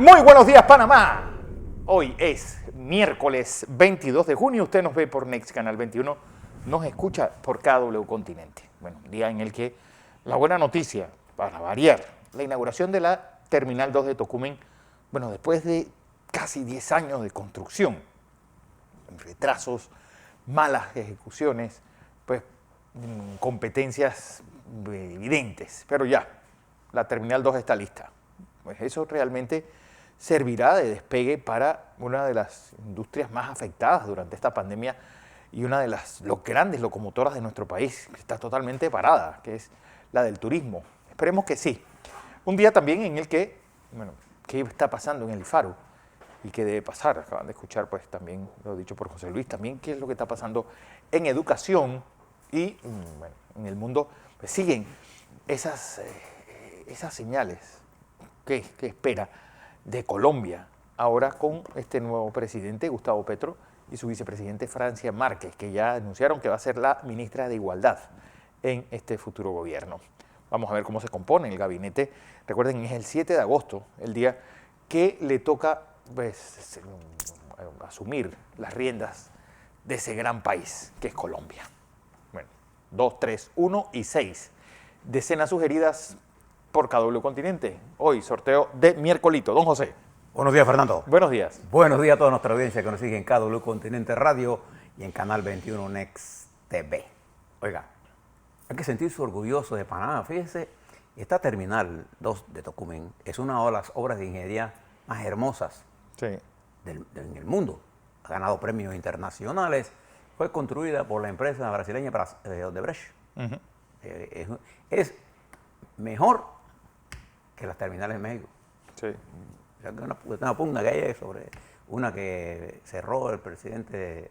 Muy buenos días, Panamá. Hoy es miércoles 22 de junio. Usted nos ve por Next Canal 21, nos escucha por KW Continente. Bueno, un día en el que la buena noticia, para variar, la inauguración de la Terminal 2 de Tocumen, bueno, después de casi 10 años de construcción, retrasos, malas ejecuciones, pues competencias evidentes, pero ya, la Terminal 2 está lista. Pues eso realmente servirá de despegue para una de las industrias más afectadas durante esta pandemia y una de las grandes locomotoras de nuestro país, que está totalmente parada, que es la del turismo. Esperemos que sí. Un día también en el que, bueno, ¿qué está pasando en el Faro? Y qué debe pasar. Acaban de escuchar, pues también lo dicho por José Luis, también qué es lo que está pasando en educación y, bueno, en el mundo. Pues siguen esas señales que espera de Colombia, ahora con este nuevo presidente, Gustavo Petro, y su vicepresidente Francia Márquez, que ya anunciaron que va a ser la ministra de Igualdad en este futuro gobierno. Vamos a ver cómo se compone el gabinete. Recuerden, es el 7 de agosto, el día que le toca pues, asumir las riendas de ese gran país que es Colombia. Bueno, 2, 3, 1 y 6. Decenas sugeridas por KW Continente. Hoy, sorteo de miércolito. Don José. Buenos días, Fernando. Buenos días. Buenos días a toda nuestra audiencia que nos sigue en KW Continente Radio y en Canal 21 Next TV. Oiga, hay que sentirse orgulloso de Panamá. Fíjese, esta Terminal 2 de Tocumen es una de las obras de ingeniería más hermosas en el mundo. Ha ganado premios internacionales. Fue construida por la empresa brasileña Odebrecht. Es mejor que las terminales de México. Sí. Una pugna que hay sobre una que cerró el presidente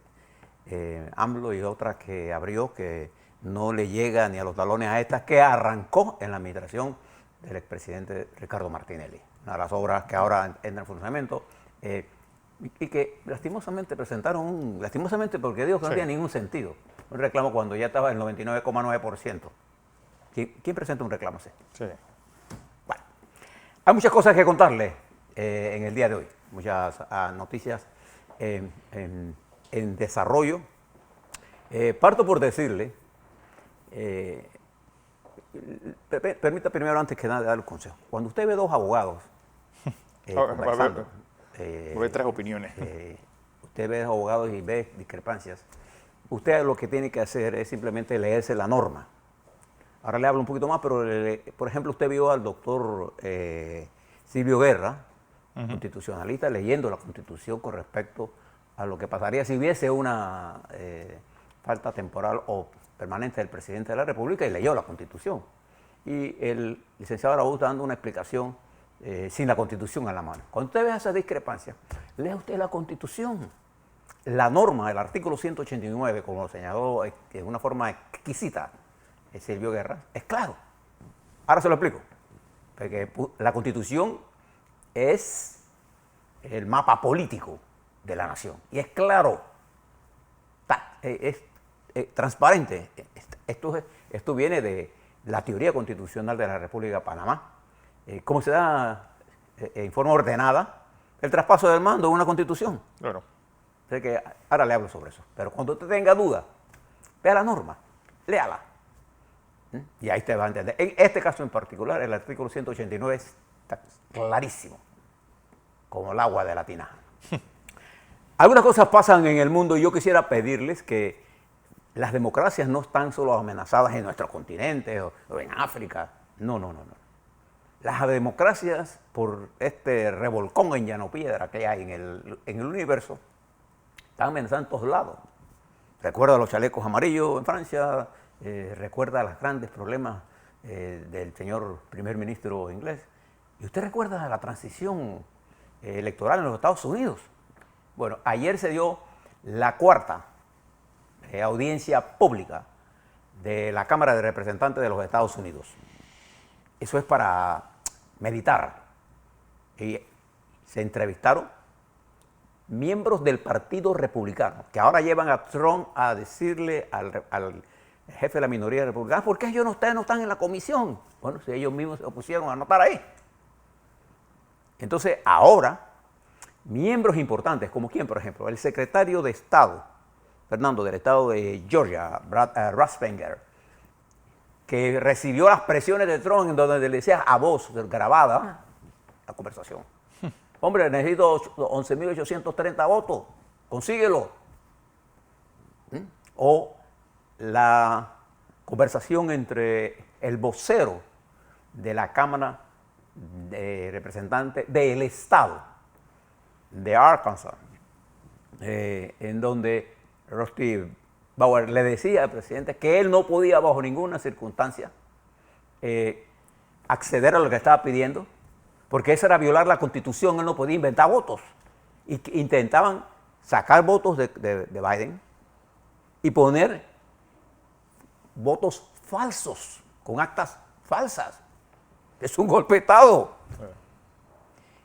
AMLO y otra que abrió, que no le llega ni a los talones a esta, que arrancó en la administración del expresidente Ricardo Martinelli. Una de las obras que ahora entra en funcionamiento y que lastimosamente presentaron lastimosamente porque digo que no tiene ningún sentido, un reclamo cuando ya estaba el 99,9%. ¿Quién presenta un reclamo así? Sí. Bueno, hay muchas cosas que contarle en el día de hoy, muchas noticias en desarrollo. Parto por decirle, permita primero antes que nada dar el consejo. Cuando usted ve dos abogados conversando, ve tres opiniones. Usted ve dos abogados y ve discrepancias, usted lo que tiene que hacer es simplemente leerse la norma. Ahora le hablo un poquito más, pero por ejemplo usted vio al doctor Silvio Guerra, constitucionalista, leyendo la Constitución con respecto a lo que pasaría si hubiese una falta temporal o permanente del presidente de la República, y leyó la Constitución. Y el licenciado Araújo está dando una explicación sin la Constitución en la mano. Cuando usted ve esa discrepancia, lea usted la Constitución. La norma, el artículo 189, como lo señaló de una forma exquisita Silvio Guerra, es claro. Ahora se lo explico. Porque la Constitución es el mapa político de la nación. Y es claro, es transparente. Esto viene de la teoría constitucional de la República de Panamá. Cómo se da en forma ordenada el traspaso del mando de una Constitución. Claro. Así que ahora le hablo sobre eso. Pero cuando usted tenga duda, vea la norma, léala. Y ahí te va a entender. En este caso en particular, el artículo 189 está clarísimo, como el agua de la tinaja. Algunas cosas pasan en el mundo y yo quisiera pedirles que las democracias no están solo amenazadas en nuestro continente o en África. No. Las democracias, por este revolcón en llano piedra que hay en el universo, están amenazadas en todos lados. Recuerda los chalecos amarillos en Francia. Recuerda los grandes problemas del señor primer ministro inglés. Y usted recuerda la transición electoral en los Estados Unidos. Bueno, ayer se dio la cuarta audiencia pública de la Cámara de Representantes de los Estados Unidos. Eso es para meditar. Y se entrevistaron miembros del Partido Republicano, que ahora llevan a Trump a decirle al jefe de la minoría republicana, ¿por qué ustedes no están en la comisión? Bueno, si ellos mismos se opusieron a anotar ahí. Entonces, ahora, miembros importantes, como quién, por ejemplo, el secretario de Estado, Fernando, del Estado de Georgia, Raffensperger, que recibió las presiones de Trump en donde le decía a voz grabada la conversación. Hombre, necesito 11.830 votos, consíguelo. O la conversación entre el vocero de la Cámara de Representantes del Estado de Arkansas, en donde Rusty Bauer le decía al presidente que él no podía bajo ninguna circunstancia acceder a lo que estaba pidiendo, porque eso era violar la Constitución, él no podía inventar votos. Y intentaban sacar votos de Biden y poner votos falsos, con actas falsas. Es un golpe de Estado.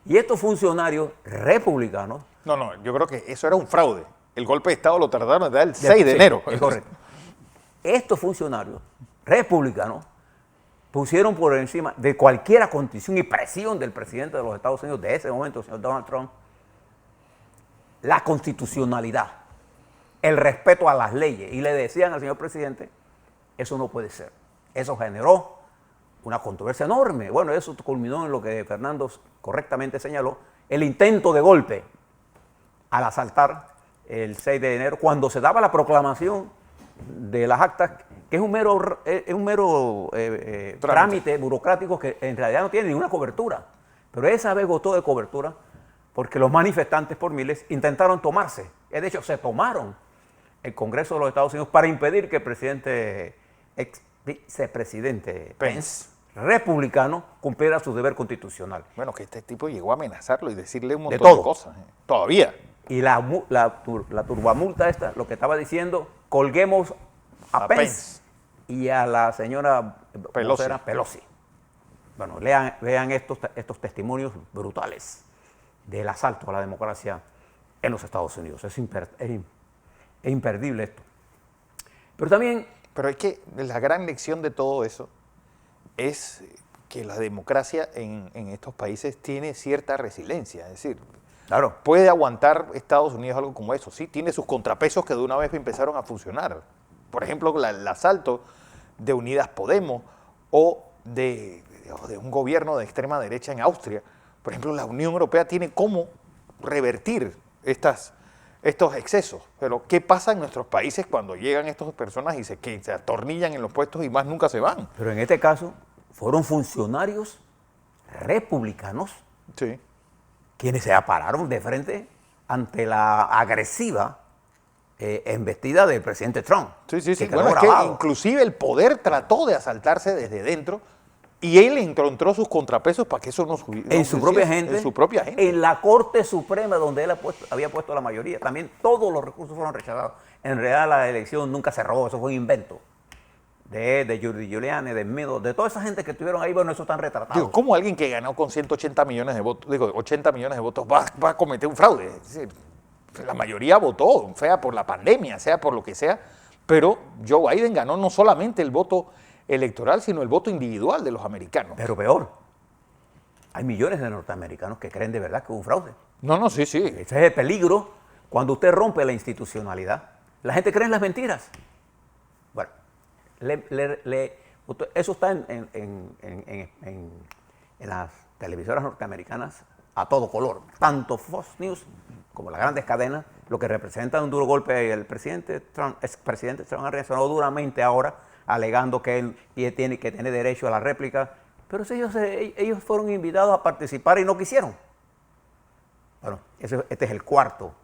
Y estos funcionarios republicanos... No, yo creo que eso era un fraude. El golpe de Estado lo tardaron en dar el 6 de enero. Es correcto. Estos funcionarios republicanos pusieron por encima de cualquier condición y presión del presidente de los Estados Unidos de ese momento, el señor Donald Trump, la constitucionalidad, el respeto a las leyes. Y le decían al señor presidente, eso no puede ser. Eso generó una controversia enorme. Bueno, eso culminó en lo que Fernando correctamente señaló, el intento de golpe al asaltar el 6 de enero, cuando se daba la proclamación de las actas, que es un mero trámite burocrático que en realidad no tiene ninguna cobertura. Pero esa vez gozó de cobertura porque los manifestantes por miles intentaron tomarse. De hecho, se tomaron el Congreso de los Estados Unidos para impedir que el ex vicepresidente Pence, republicano, cumpliera su deber constitucional. Bueno, que este tipo llegó a amenazarlo y decirle un De montón todo. de cosas. Todavía. Y la turbamulta esta, lo que estaba diciendo, colguemos a Pence y a la señora Pelosi. Bueno, vean estos testimonios brutales del asalto a la democracia en los Estados Unidos. Es imperdible esto. Pero también... Pero es que la gran lección de todo eso es que la democracia en estos países tiene cierta resiliencia. Es decir, claro, puede aguantar Estados Unidos algo como eso. Sí, tiene sus contrapesos que de una vez empezaron a funcionar. Por ejemplo, el asalto de Unidas Podemos o de un gobierno de extrema derecha en Austria. Por ejemplo, la Unión Europea tiene cómo revertir estos excesos. Pero, ¿qué pasa en nuestros países cuando llegan estas personas y se atornillan en los puestos y más nunca se van? Pero en este caso, fueron funcionarios republicanos quienes se pararon de frente ante la agresiva embestida del presidente Trump. Sí. Bueno, es que inclusive el poder trató de asaltarse desde dentro y él encontró sus contrapesos para que eso no subiera. En su propia gente. En su propia gente. En la Corte Suprema, donde él había puesto la mayoría. También todos los recursos fueron rechazados. En realidad la elección nunca se robó, eso fue un invento. De Rudy Giuliani, de Meadows, de toda esa gente que estuvieron ahí, bueno, eso están retratados. Digo, ¿cómo alguien que ganó con 180 millones de votos, 80 millones de votos, va a cometer un fraude? Es decir, la mayoría votó, sea por la pandemia, sea por lo que sea, pero Joe Biden ganó no solamente el voto electoral, sino el voto individual de los americanos. Pero peor, hay millones de norteamericanos que creen de verdad que hubo un fraude. Sí. Ese es el peligro cuando usted rompe la institucionalidad. La gente cree en las mentiras. Bueno, eso está en las televisoras norteamericanas a todo color. Tanto Fox News como las grandes cadenas, lo que representa un duro golpe. El expresidente Trump ha reaccionado duramente ahora, alegando que él tiene derecho a la réplica. Pero ellos fueron invitados a participar y no quisieron. Bueno, este es el cuarto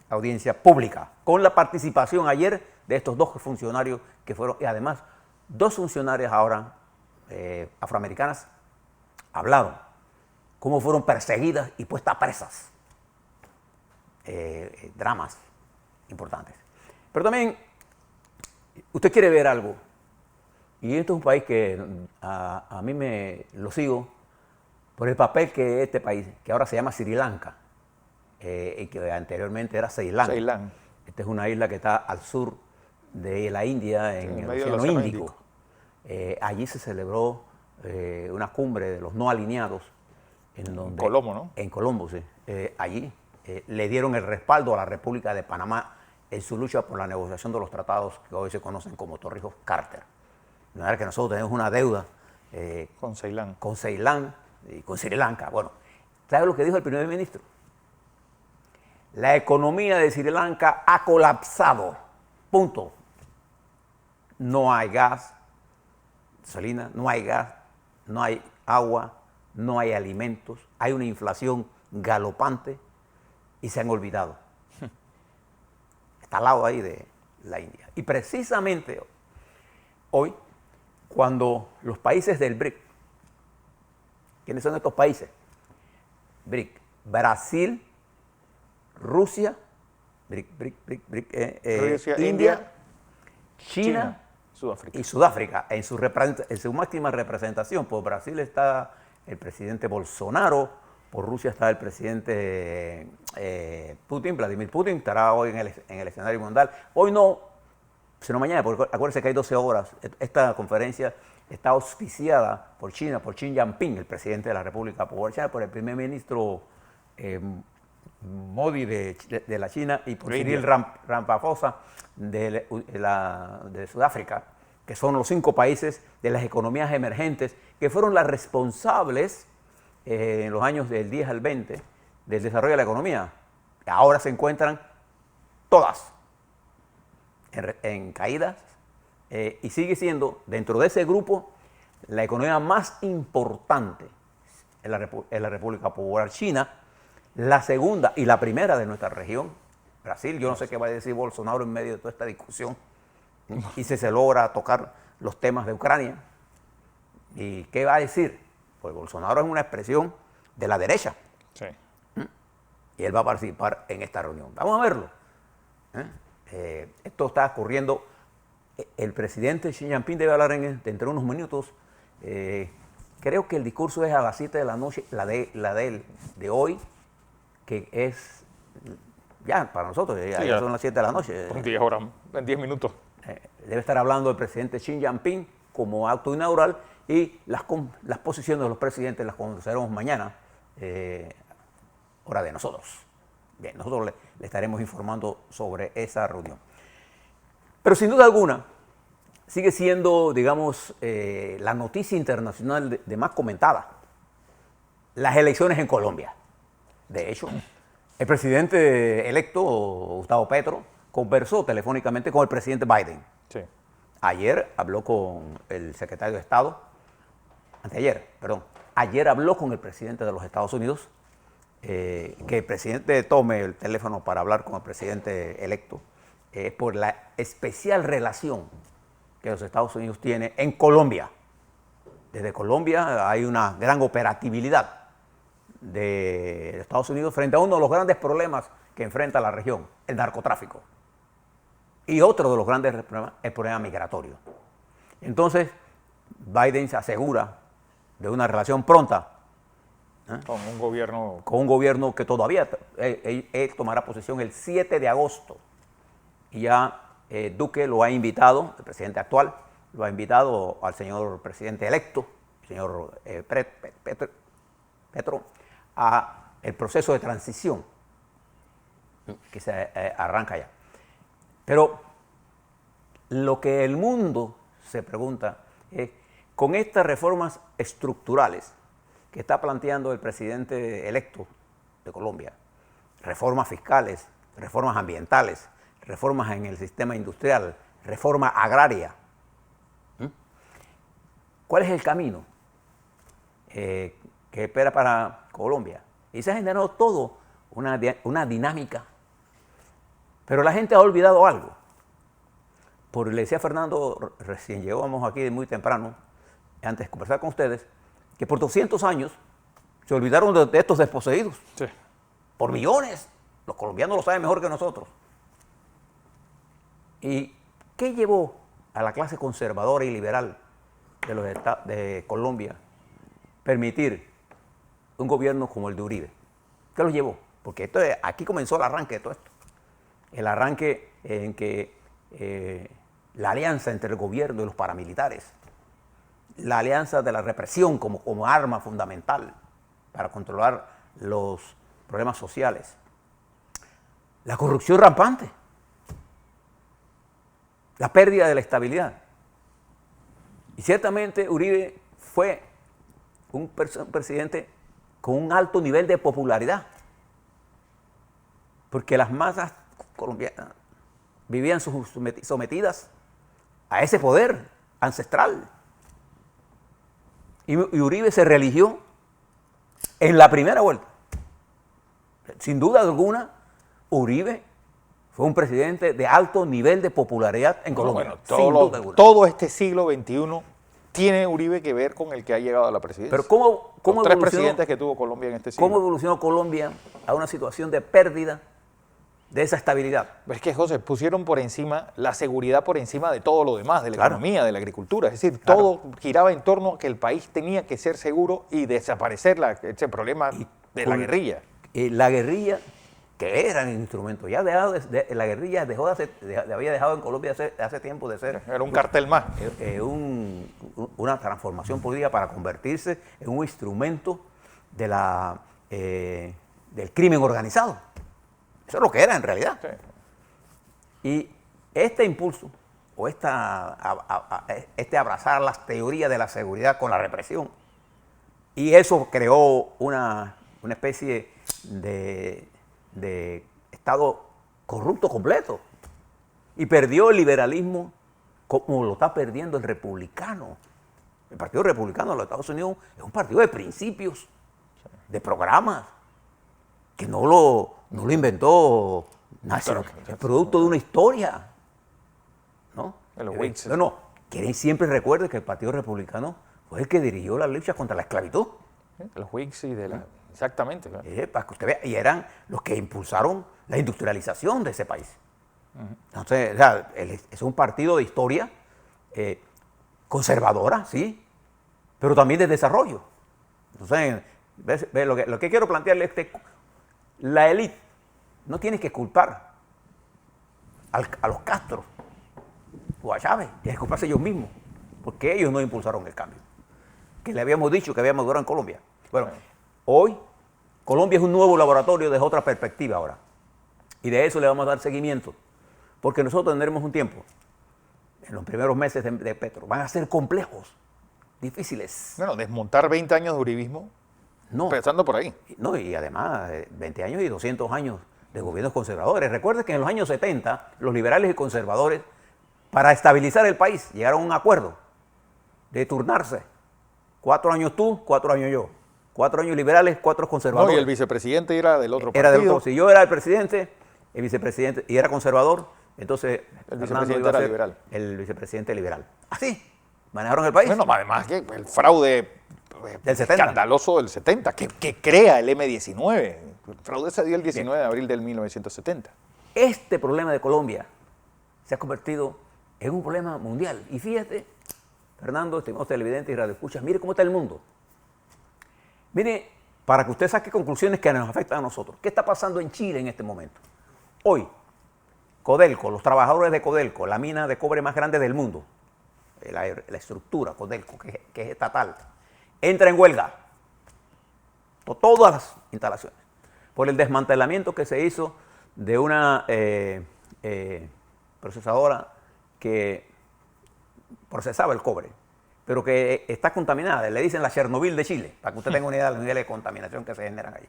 audiencia pública, con la participación ayer de estos dos funcionarios que fueron, y además, dos funcionarias ahora afroamericanas hablaron cómo fueron perseguidas y puestas presas. Dramas importantes. Pero también, usted quiere ver algo, y esto es un país que a mí lo sigo por el papel que este país, que ahora se llama Sri Lanka, y que anteriormente era Ceilán. Esta es una isla que está al sur de la India, en el Océano Índico. Allí se celebró una cumbre de los no alineados en donde, Colombo, ¿no? En Colombo, sí. Allí le dieron el respaldo a la República de Panamá en su lucha por la negociación de los tratados que hoy se conocen como Torrijos-Carter. De manera que nosotros tenemos una deuda Con Ceilán. con Ceilán y con Sri Lanka. Bueno, ¿sabe lo que dijo el primer ministro? La economía de Sri Lanka ha colapsado. Punto. No hay gas, gasolina, no hay gas, no hay agua, no hay alimentos, hay una inflación galopante y se han olvidado. Está al lado ahí de la India. Y precisamente hoy, cuando los países del BRIC, ¿quiénes son estos países? BRIC, Brasil, Rusia, Rusia, India, China Sudáfrica. y Sudáfrica, en su máxima representación. Por Brasil está el presidente Bolsonaro, por Rusia está el presidente Putin, Vladimir Putin, estará hoy en el escenario mundial. Hoy no, sino mañana, porque acuérdense que hay 12 horas. Esta conferencia está auspiciada por China, por Xi Jinping, el presidente de la República Popular China, por el primer ministro Modi de la China y por Cyril Ramaphosa de Sudáfrica, que son los 5 países de las economías emergentes que fueron las responsables en los años del 10 al 20 del desarrollo de la economía. Ahora se encuentran todas en caídas y sigue siendo, dentro de ese grupo, la economía más importante en la República Popular China, la segunda y la primera de nuestra región, Brasil. Yo no sé qué va a decir Bolsonaro en medio de toda esta discusión y si se logra tocar los temas de Ucrania. ¿Y qué va a decir? Pues Bolsonaro es una expresión de la derecha. Sí. Y él va a participar en esta reunión. Vamos a verlo. Esto está ocurriendo. El presidente Xi Jinping debe hablar dentro de unos minutos. Creo que el discurso es a las 7 de la noche, la de hoy, que es ya para nosotros, ya son las 7 de la noche. En 10 horas, en 10 minutos. Debe estar hablando el presidente Xi Jinping como acto inaugural y las posiciones de los presidentes las conoceremos mañana, hora de nosotros. Bien, nosotros le estaremos informando sobre esa reunión. Pero sin duda alguna, sigue siendo, digamos, la noticia internacional de más comentada, las elecciones en Colombia. De hecho, el presidente electo, Gustavo Petro, conversó telefónicamente con el presidente Biden. Sí. Ayer habló con el secretario de Estado, ayer habló con el presidente de los Estados Unidos, que el presidente tome el teléfono para hablar con el presidente electo, por la especial relación que los Estados Unidos tiene en Colombia. Desde Colombia hay una gran operatividad de Estados Unidos frente a uno de los grandes problemas que enfrenta la región, el narcotráfico. Y otro de los grandes problemas es el problema migratorio. Entonces, Biden se asegura de una relación pronta Con un gobierno. con un gobierno que todavía él tomará posesión el 7 de agosto. Y ya Duque lo ha invitado, el presidente actual, lo ha invitado al señor presidente electo, el señor Petro, a el proceso de transición que se arranca ya. Pero lo que el mundo se pregunta es, con estas reformas estructurales que está planteando el presidente electo de Colombia, reformas fiscales, reformas ambientales, reformas en el sistema industrial, reforma agraria, ¿cuál es el camino que espera para Colombia? Y se ha generado todo una dinámica. Pero la gente ha olvidado algo. Porque le decía a Fernando, recién llegamos aquí muy temprano, antes de conversar con ustedes, que por 200 años se olvidaron de estos desposeídos. Sí. Por millones. Los colombianos lo saben mejor que nosotros. ¿Y qué llevó a la clase conservadora y liberal de Colombia permitir un gobierno como el de Uribe? ¿Qué los llevó? Porque aquí comenzó el arranque de todo esto. El arranque en que la alianza entre el gobierno y los paramilitares, la alianza de la represión como arma fundamental, para controlar los problemas sociales. La corrupción rampante, la pérdida de la estabilidad. Y ciertamente Uribe fue un presidente con un alto nivel de popularidad, porque las masas colombianas vivían sometidas a ese poder ancestral. Y Uribe se reeligió en la primera vuelta. Sin duda alguna, Uribe fue un presidente de alto nivel de popularidad en Colombia. Bueno, todo este siglo XXI tiene Uribe que ver con el que ha llegado a la presidencia. Pero ¿cómo tres presidentes que tuvo Colombia en este siglo. ¿Cómo evolucionó Colombia a una situación de pérdida de esa estabilidad? Es que, José, pusieron por encima la seguridad por encima de todo lo demás, de la economía, de la agricultura. Es decir, todo giraba en torno a que el país tenía que ser seguro y desaparecer ese problema de la guerrilla. La guerrilla, que era un instrumento, ya la guerrilla había dejado en Colombia hace tiempo de ser. Era un cartel más. Una transformación política para convertirse en un instrumento del crimen organizado. Eso es lo que era en realidad. Sí. Y este impulso, o este abrazar las teorías de la seguridad con la represión, y eso creó una especie de Estado corrupto completo. Y perdió el liberalismo como lo está perdiendo el republicano. El Partido Republicano de los Estados Unidos es un partido de principios, de programas, que no lo inventó nadie, es producto de una historia, ¿no? Quieren siempre recuerden que el Partido Republicano fue el que dirigió las luchas contra la esclavitud. Los Whigs y exactamente. Claro. Para que usted vea, y eran los que impulsaron la industrialización de ese país. Entonces, o sea, es un partido de historia conservadora, sí, pero también de desarrollo. Entonces, lo que quiero plantearle es que la élite no tiene que culpar a los Castro o a Chávez, tiene que culparse ellos mismos, porque ellos no impulsaron el cambio que le habíamos dicho que había madurado en Colombia. Bueno, hoy Colombia es un nuevo laboratorio desde otra perspectiva ahora, y de eso le vamos a dar seguimiento, porque nosotros tendremos un tiempo, en los primeros meses de Petro, van a ser complejos, difíciles. Bueno, desmontar 20 años de uribismo, empezando por ahí. No, y además 20 años y 200 años de gobiernos conservadores. Recuerde que en los años 70, los liberales y conservadores, para estabilizar el país, llegaron a un acuerdo de turnarse. 4 años tú, 4 años yo. 4 años liberales, 4 conservadores. No, y el vicepresidente era del otro partido. Era del otro. Si yo era el presidente, el vicepresidente, y era conservador, entonces el vicepresidente era liberal. El vicepresidente liberal. Así manejaron el país. Bueno, además que el fraude del 70. Escandaloso del 70, que crea el M-19. El fraude se dio el 19 de abril del 1970. Este problema de Colombia se ha convertido en un problema mundial. Y fíjate, Fernando, estimados televidentes y radioescuchas, mire cómo está el mundo. Mire, para que usted saque conclusiones que nos afectan a nosotros. ¿Qué está pasando en Chile en este momento? Hoy, Codelco, los trabajadores de Codelco, la mina de cobre más grande del mundo, la estructura Codelco, que es estatal, entra en huelga. Todas las instalaciones. Por el desmantelamiento que se hizo de una procesadora que procesaba el cobre, pero que está contaminada. Le dicen la Chernobyl de Chile, para que usted tenga una idea de los niveles de contaminación que se generan ahí.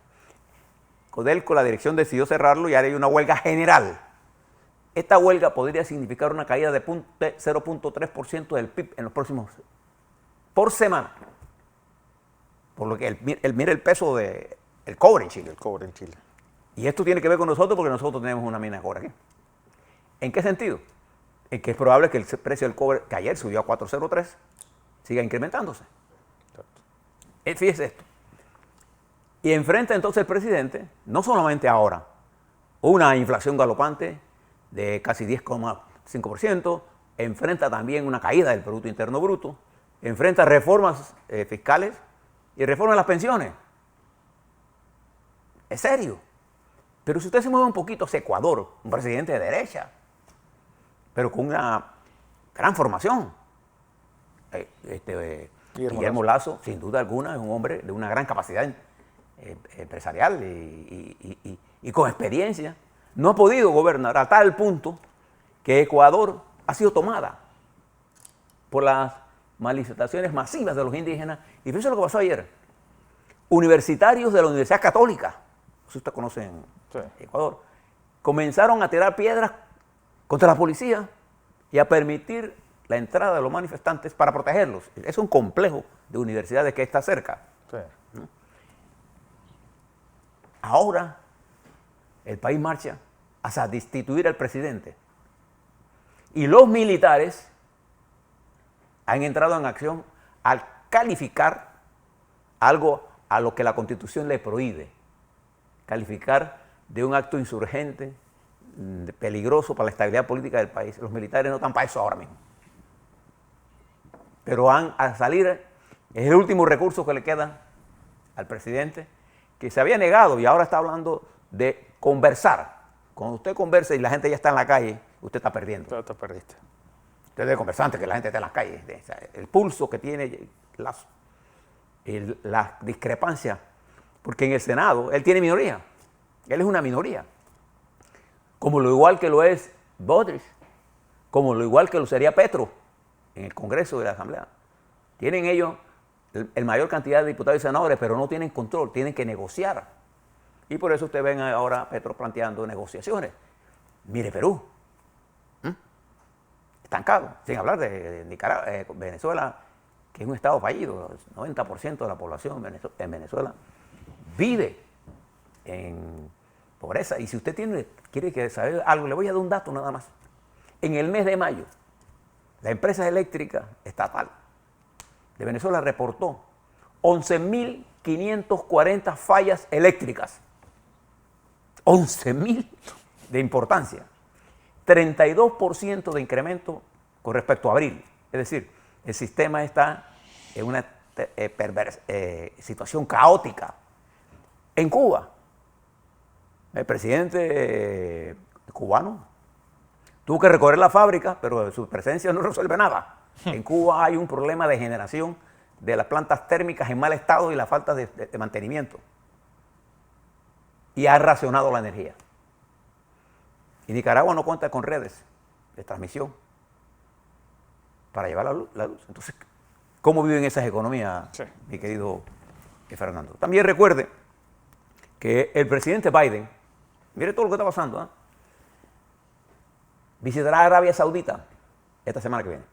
Codelco, la dirección decidió cerrarlo y ahora hay una huelga general. Esta huelga podría significar una caída de 0.3% del PIB en los próximos, por semana. Por lo que mire el peso del cobre en Chile. El cobre en Chile. Y esto tiene que ver con nosotros porque nosotros tenemos una mina de cobre aquí. ¿En qué sentido? En que es probable que el precio del cobre, que ayer subió a 4.03, siga incrementándose. Fíjese esto. Y enfrenta entonces el presidente, no solamente ahora, una inflación galopante de casi 10,5%, enfrenta también una caída del Producto Interno Bruto, enfrenta reformas fiscales y reformas de las pensiones. Es serio. Pero si usted se mueve un poquito hacia Ecuador, un presidente de derecha, pero con una gran formación. Guillermo Lasso, sin duda alguna, es un hombre de una gran capacidad empresarial y con experiencia, no ha podido gobernar a tal punto que Ecuador ha sido tomada por las manifestaciones masivas de los indígenas. Y fíjense lo que pasó ayer. Universitarios de la Universidad Católica, si ustedes conocen Ecuador, comenzaron a tirar piedras contra la policía y a permitir la entrada de los manifestantes para protegerlos. Es un complejo de universidades que está cerca. Sí. ¿No? Ahora el país marcha hacia destituir al presidente. Y los militares han entrado en acción al calificar algo a lo que la Constitución le prohíbe. Calificar de un acto insurgente, peligroso para la estabilidad política del país. Los militares no están para eso ahora mismo. Pero van a salir, es el último recurso que le queda al presidente, que se había negado y ahora está hablando de conversar. Cuando usted conversa y la gente ya está en la calle, usted está perdiendo. Te perdiste. Usted debe conversar antes que la gente esté en las calles. El pulso que tiene, la discrepancia, porque en el Senado él tiene minoría. Él es una minoría. Como lo igual que lo es Bodrich, como lo igual que lo sería Petro en el Congreso de la Asamblea. Tienen ellos el mayor cantidad de diputados y senadores, pero no tienen control, tienen que negociar. Y por eso ustedes ven ahora a Petro planteando negociaciones. Mire Perú, estancado, sin hablar de Nicaragua, Venezuela, que es un estado fallido. El 90% de la población en Venezuela vive en pobreza. Y si usted quiere saber algo, le voy a dar un dato nada más. En el mes de mayo, la empresa eléctrica estatal de Venezuela reportó 11.540 fallas eléctricas. 11.000 de importancia. 32% de incremento con respecto a abril. Es decir, el sistema está en una situación caótica. En Cuba, el presidente cubano tuvo que recorrer la fábrica, pero su presencia no resuelve nada. En Cuba hay un problema de generación de las plantas térmicas en mal estado y la falta de mantenimiento. Y ha racionado la energía. Y Nicaragua no cuenta con redes de transmisión para llevar la luz. Entonces, ¿cómo viven esas economías, mi querido Fernando? También recuerde que el presidente Biden, mire todo lo que está pasando, visitará Arabia Saudita esta semana que viene.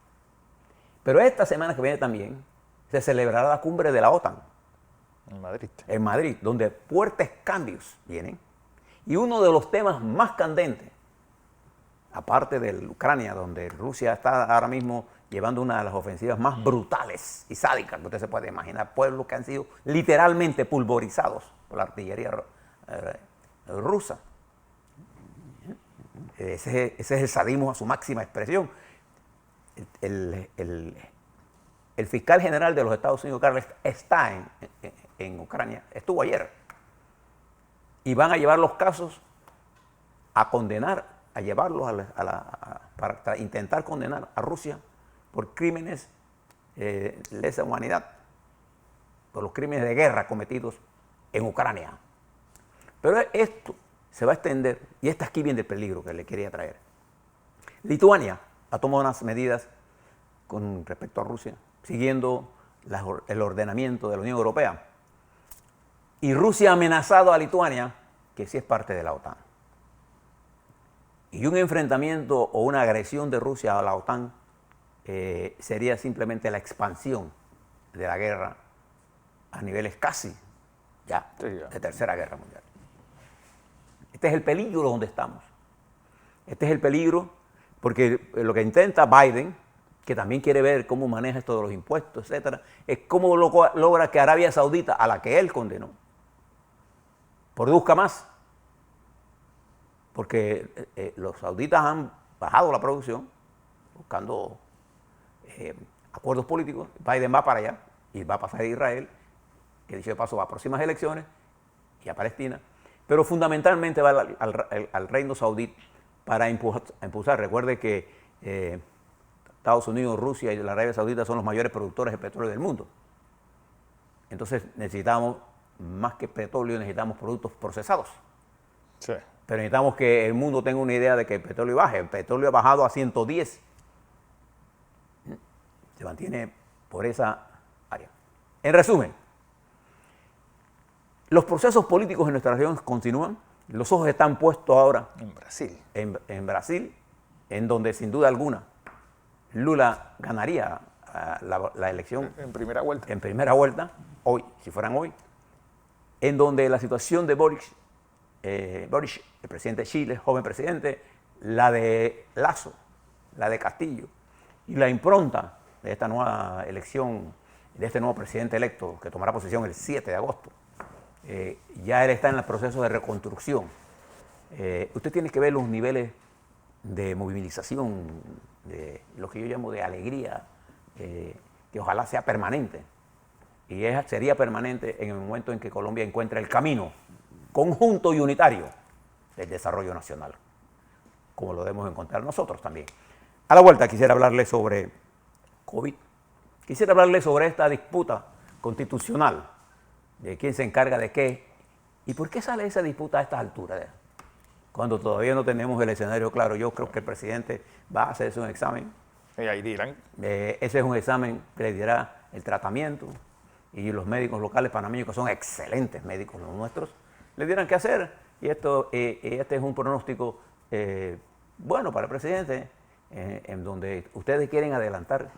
Pero esta semana que viene también se celebrará la cumbre de la OTAN. En Madrid. En Madrid, donde fuertes cambios vienen. Y uno de los temas más candentes, aparte de Ucrania, donde Rusia está ahora mismo llevando una de las ofensivas más brutales y sádicas que usted se puede imaginar, pueblos que han sido literalmente pulverizados por la artillería rusa. Ese es el sadismo a su máxima expresión. El fiscal general de los Estados Unidos, Carles, está en Ucrania, estuvo ayer. Y van a llevar los casos a condenar, a llevarlos para intentar condenar a Rusia por crímenes de lesa humanidad, por los crímenes de guerra cometidos en Ucrania. Pero esto se va a extender, y este aquí viene el peligro que le quería traer. Lituania ha tomado unas medidas con respecto a Rusia, siguiendo el ordenamiento de la Unión Europea. Y Rusia ha amenazado a Lituania, que sí es parte de la OTAN. Y un enfrentamiento o una agresión de Rusia a la OTAN sería simplemente la expansión de la guerra a niveles casi ya de Tercera Guerra Mundial. Este es el peligro donde estamos. Este es el peligro porque lo que intenta Biden, que también quiere ver cómo maneja esto de los impuestos, etcétera, es cómo logra que Arabia Saudita, a la que él condenó, produzca más. Porque los sauditas han bajado la producción buscando acuerdos políticos. Biden va para allá y va a pasar a Israel, que dicho de paso va a próximas elecciones, y a Palestina. Pero fundamentalmente va al reino saudí para impulsar. Recuerde que Estados Unidos, Rusia y la Arabia Saudita son los mayores productores de petróleo del mundo. Entonces necesitamos más que petróleo necesitamos productos procesados. Sí. Pero necesitamos que el mundo tenga una idea de que el petróleo baje. El petróleo ha bajado a 110. Se mantiene por esa área. En resumen, los procesos políticos en nuestra región continúan. Los ojos están puestos ahora En Brasil. en Brasil, en donde sin duda alguna Lula ganaría la elección En primera vuelta. en primera vuelta, hoy, si fueran hoy, en donde la situación de Boric, el presidente de Chile, joven presidente, la de Lasso, la de Castillo, y la impronta de esta nueva elección, de este nuevo presidente electo que tomará posesión el 7 de agosto, ya él está en el proceso de reconstrucción. Usted tiene que ver los niveles de movilización, de lo que yo llamo de alegría, que ojalá sea permanente. Y sería permanente en el momento en que Colombia encuentre el camino conjunto y unitario del desarrollo nacional, como lo debemos encontrar nosotros también. A la vuelta quisiera hablarle sobre COVID. Quisiera hablarle sobre esta disputa constitucional, de quién se encarga de qué y por qué sale esa disputa a estas alturas, cuando todavía no tenemos el escenario claro. Yo creo que el presidente va a hacerse un examen. Y ahí dirán. Ese es un examen que le dirá el tratamiento, y los médicos locales panameños, que son excelentes médicos los nuestros, le dirán qué hacer. Y este es un pronóstico bueno para el presidente, en donde ustedes quieren adelantar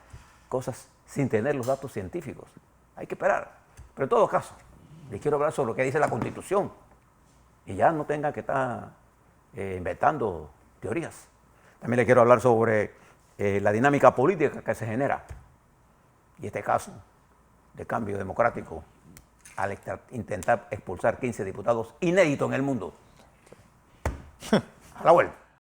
cosas sin tener los datos científicos. Hay que esperar. Pero en todo caso, les quiero hablar sobre lo que dice la Constitución, y ya no tenga que estar inventando teorías. También les quiero hablar sobre la dinámica política que se genera, y este caso de cambio democrático al intentar expulsar 15 diputados inédito en el mundo. A la vuelta.